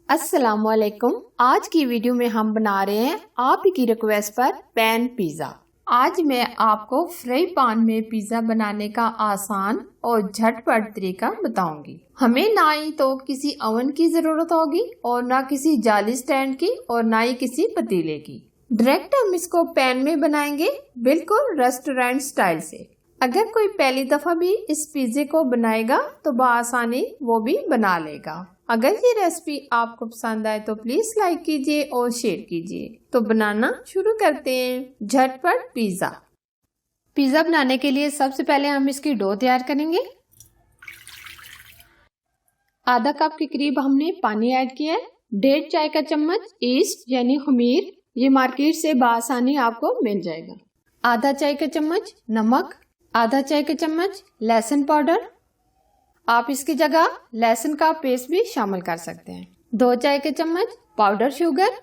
अस्सलामुअलैकुम। आज की वीडियो में हम बना रहे हैं आप ही की रिक्वेस्ट पर पैन पिज़्ज़ा। आज मैं आपको फ्राई पैन में पिज़्ज़ा बनाने का आसान और झटपट तरीका बताऊंगी। हमें ना ही तो किसी ओवन की जरूरत होगी और ना किसी जाली स्टैंड की और ना ही किसी पतीले की। डायरेक्ट हम इसको पैन में बनाएंगे, बिल्कुल रेस्टोरेंट स्टाइल से। अगर कोई पहली दफा भी इस पिज़्ज़े को बनाएगा तो बआसानी वो भी बना लेगा। अगर ये रेसिपी आपको पसंद आए तो प्लीज लाइक कीजिए और शेयर कीजिए। तो बनाना शुरू करते हैं। झटपट पिज़्ज़ा। पिज़्ज़ा बनाने के लिए सबसे पहले हम इसकी डो तैयार करेंगे। आधा कप के करीब हमने पानी ऐड किया है। 1.5 चाय का चम्मच ईस्ट यानी खमीर, ये मार्केट से बआसानी आपको मिल जाएगा। आधा चाय का चम्मच नमक, आधा चाय का चम्मच लहसुन पाउडर, आप इसकी जगह लहसुन का पेस्ट भी शामिल कर सकते हैं। 2 चाय के चम्मच पाउडर शुगर,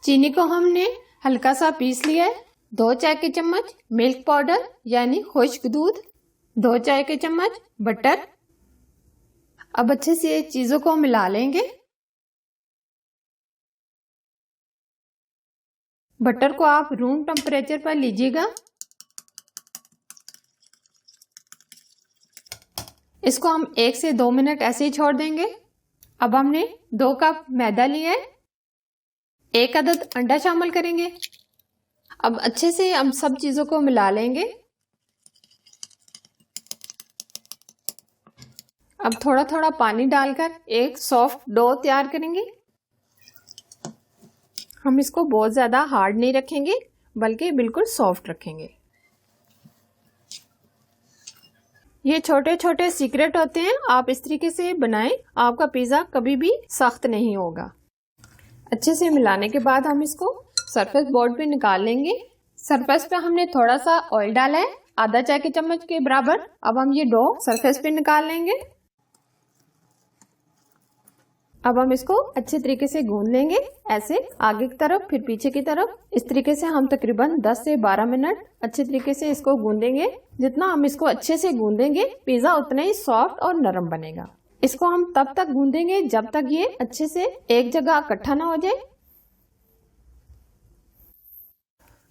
चीनी को हमने हल्का सा पीस लिया है। 2 चाय के चम्मच मिल्क पाउडर यानी खुश्क दूध, 2 चाय के चम्मच बटर। अब अच्छे से चीजों को मिला लेंगे। बटर को आप रूम टेम्परेचर पर लीजिएगा। इसको हम 1 से 2 मिनट ऐसे ही छोड़ देंगे। अब हमने 2 कप मैदा लिया है, 1 अदद अंडा शामिल करेंगे। अब अच्छे से हम सब चीजों को मिला लेंगे। अब थोड़ा थोड़ा पानी डालकर एक सॉफ्ट डो तैयार करेंगे। हम इसको बहुत ज्यादा हार्ड नहीं रखेंगे बल्कि बिल्कुल सॉफ्ट रखेंगे। ये छोटे छोटे सीक्रेट होते हैं, आप इस तरीके से बनाएं, आपका पिज़्ज़ा कभी भी सख्त नहीं होगा। अच्छे से मिलाने के बाद हम इसको सरफेस बोर्ड पे निकाल लेंगे। सरफेस पे हमने थोड़ा सा ऑयल डाला है, आधा चाय के चम्मच के बराबर। अब हम ये डो सरफेस पे निकाल लेंगे। अब हम इसको अच्छे तरीके से गूंद लेंगे, ऐसे आगे की तरफ फिर पीछे की तरफ। इस तरीके से हम तकरीबन 10 से 12 मिनट अच्छे तरीके से इसको गूंदेंगे। जितना हम इसको अच्छे से गूंदेंगे पिज़्ज़ा उतना ही सॉफ्ट और नरम बनेगा। इसको हम तब तक गूंदेंगे जब तक ये अच्छे से एक जगह इकट्ठा ना हो जाए।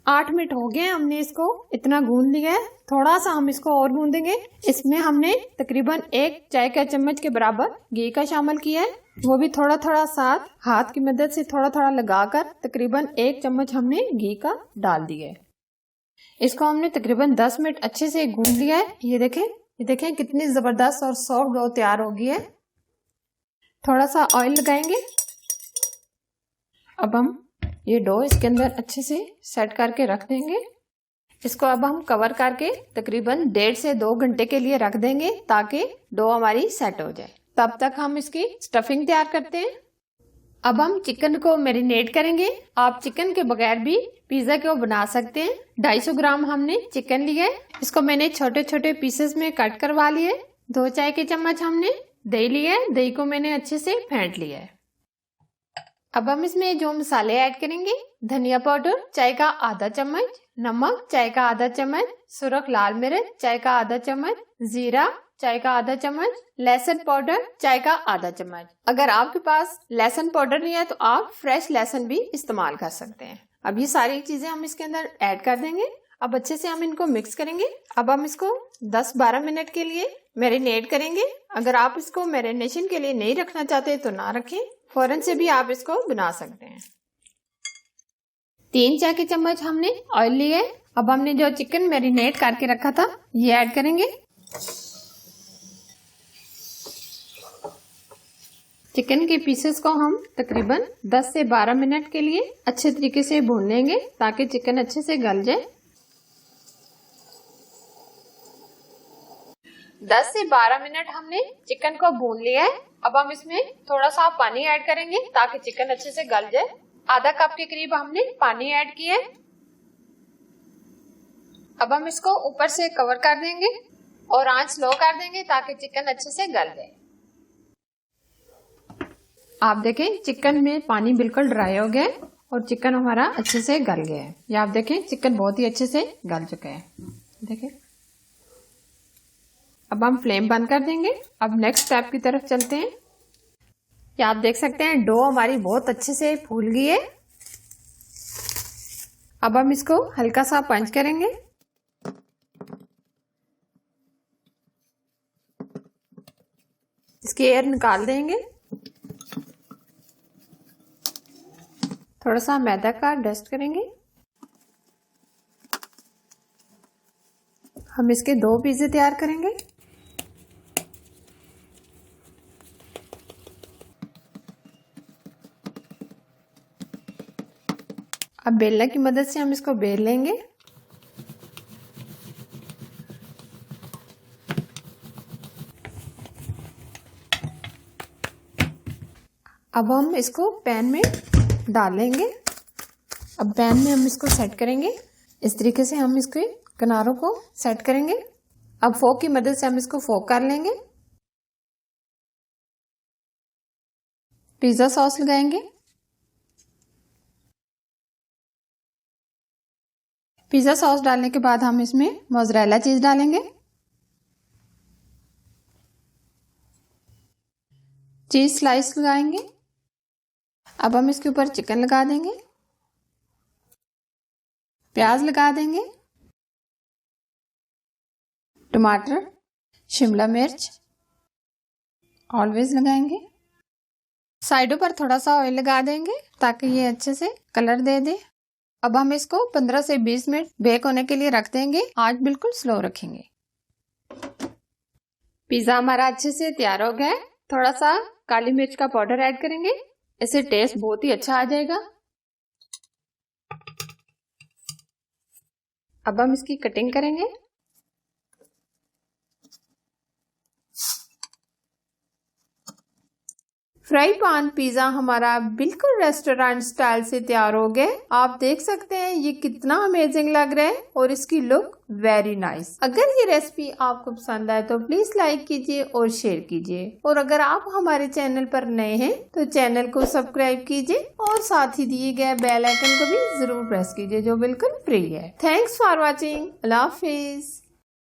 8 मिनट हो गए, हमने इसको इतना गूंद लिया है। थोड़ा सा हम इसको और गूंदेंगे। इसमें हमने तकरीबन 1 चाय का चम्मच के बराबर घी का शामिल किया है, वो भी थोड़ा थोड़ा साथ हाथ की मदद से थोड़ा थोड़ा लगाकर तकरीबन 1 चम्मच हमने घी का डाल दिया है। इसको हमने तकरीबन 10 मिनट अच्छे से गूंद लिया है। ये देखें कितनी जबरदस्त और सॉफ्ट डो तैयार हो गई है। थोड़ा सा ऑयल लगाएंगे। अब हम ये डो इसके अंदर अच्छे से सेट करके रख देंगे। इसको अब हम कवर करके तकरीबन 1.5 से 2 घंटे के लिए रख देंगे ताकि डो हमारी सेट हो जाए। तब तक हम इसकी स्टफिंग तैयार करते हैं। अब हम चिकन को मैरिनेट करेंगे। आप चिकन के बगैर भी पिज़्ज़ा को बना सकते हैं। 250 ग्राम हमने चिकन लिया है, इसको मैंने छोटे छोटे पीसेस में कट करवा लिया है। 2 चाय के चम्मच हमने दही लिया है, दही को मैंने अच्छे से फेंट लिया है। अब हम इसमें जो मसाले ऐड करेंगे, धनिया पाउडर चाय का आधा चम्मच, नमक चाय का आधा चम्मच, सुरख लाल मिर्च चाय का आधा चम्मच, जीरा चाय का आधा चम्मच, लहसुन पाउडर चाय का आधा चम्मच। अगर आपके पास लहसुन पाउडर नहीं है तो आप फ्रेश लहसुन भी इस्तेमाल कर सकते हैं। अब ये सारी चीजें हम इसके अंदर ऐड कर देंगे। अब अच्छे से हम इनको मिक्स करेंगे। अब हम इसको 10-12 मिनट के लिए मैरिनेट करेंगे। अगर आप इसको मैरिनेशन के लिए नहीं रखना चाहते तो ना रखें, फौरन से भी आप इसको बना सकते हैं। 3 चाय के चम्मच हमने ऑयल लिया है। अब हमने जो चिकन मैरिनेट करके रखा था ये ऐड करेंगे। चिकन के पीसेस को हम तकरीबन 10 से 12 मिनट के लिए अच्छे तरीके से भून लेंगे ताकि चिकन अच्छे से गल जाए। 10 से 12 मिनट हमने चिकन को भून लिया है। अब हम इसमें थोड़ा सा पानी ऐड करेंगे ताकि चिकन अच्छे से गल जाए। आधा कप के करीब हमने पानी ऐड किया है। अब हम इसको ऊपर से कवर कर देंगे और आंच स्लो कर देंगे ताकि चिकन अच्छे से गल जाए। आप देखें चिकन में पानी बिल्कुल ड्राई हो गया है और चिकन हमारा अच्छे से गल गया है। ये आप देखें चिकन बहुत ही अच्छे से गल चुका है। देखें अब हम फ्लेम बंद कर देंगे। अब नेक्स्ट स्टेप की तरफ चलते हैं। ये आप देख सकते हैं डो हमारी बहुत अच्छे से फूल गई है। अब हम इसको हल्का सा पंच करेंगे। इसकी एयर निकाल देंगे। थोड़ा सा मैदा का डस्ट करेंगे। हम इसके 2 पिज्जे तैयार करेंगे। अब बेलना की मदद से हम इसको बेल लेंगे। अब हम इसको पैन में डालेंगे। अब पैन में हम इसको सेट करेंगे। इस तरीके से हम इसके किनारों को सेट करेंगे। अब फोक की मदद से हम इसको फोक कर लेंगे। पिज्जा सॉस लगाएंगे। पिज्जा सॉस डालने के बाद हम इसमें मोज़रेला चीज डालेंगे। चीज स्लाइस लगाएंगे। अब हम इसके ऊपर चिकन लगा देंगे। प्याज लगा देंगे। टमाटर, शिमला मिर्च ऑलवेज लगाएंगे। साइडों पर थोड़ा सा ऑयल लगा देंगे ताकि ये अच्छे से कलर दे दे। अब हम इसको 15 से 20 मिनट बेक होने के लिए रख देंगे। आंच बिल्कुल स्लो रखेंगे। पिज्जा हमारा अच्छे से तैयार हो गया है। थोड़ा सा काली मिर्च का पाउडर ऐड करेंगे, इससे टेस्ट बहुत ही अच्छा आ जाएगा। अब हम इसकी कटिंग करेंगे। फ्राई पैन पिज्जा हमारा बिल्कुल रेस्टोरेंट स्टाइल से तैयार हो गया। आप देख सकते हैं ये कितना अमेजिंग लग रहा है और इसकी लुक वेरी नाइस। अगर ये रेसिपी आपको पसंद आए तो प्लीज लाइक कीजिए और शेयर कीजिए। और अगर आप हमारे चैनल पर नए हैं तो चैनल को सब्सक्राइब कीजिए और साथ ही दिए गए बेल आइकन को भी जरूर प्रेस कीजिए जो बिल्कुल फ्री है। Thanks for watching. Allah Hafiz.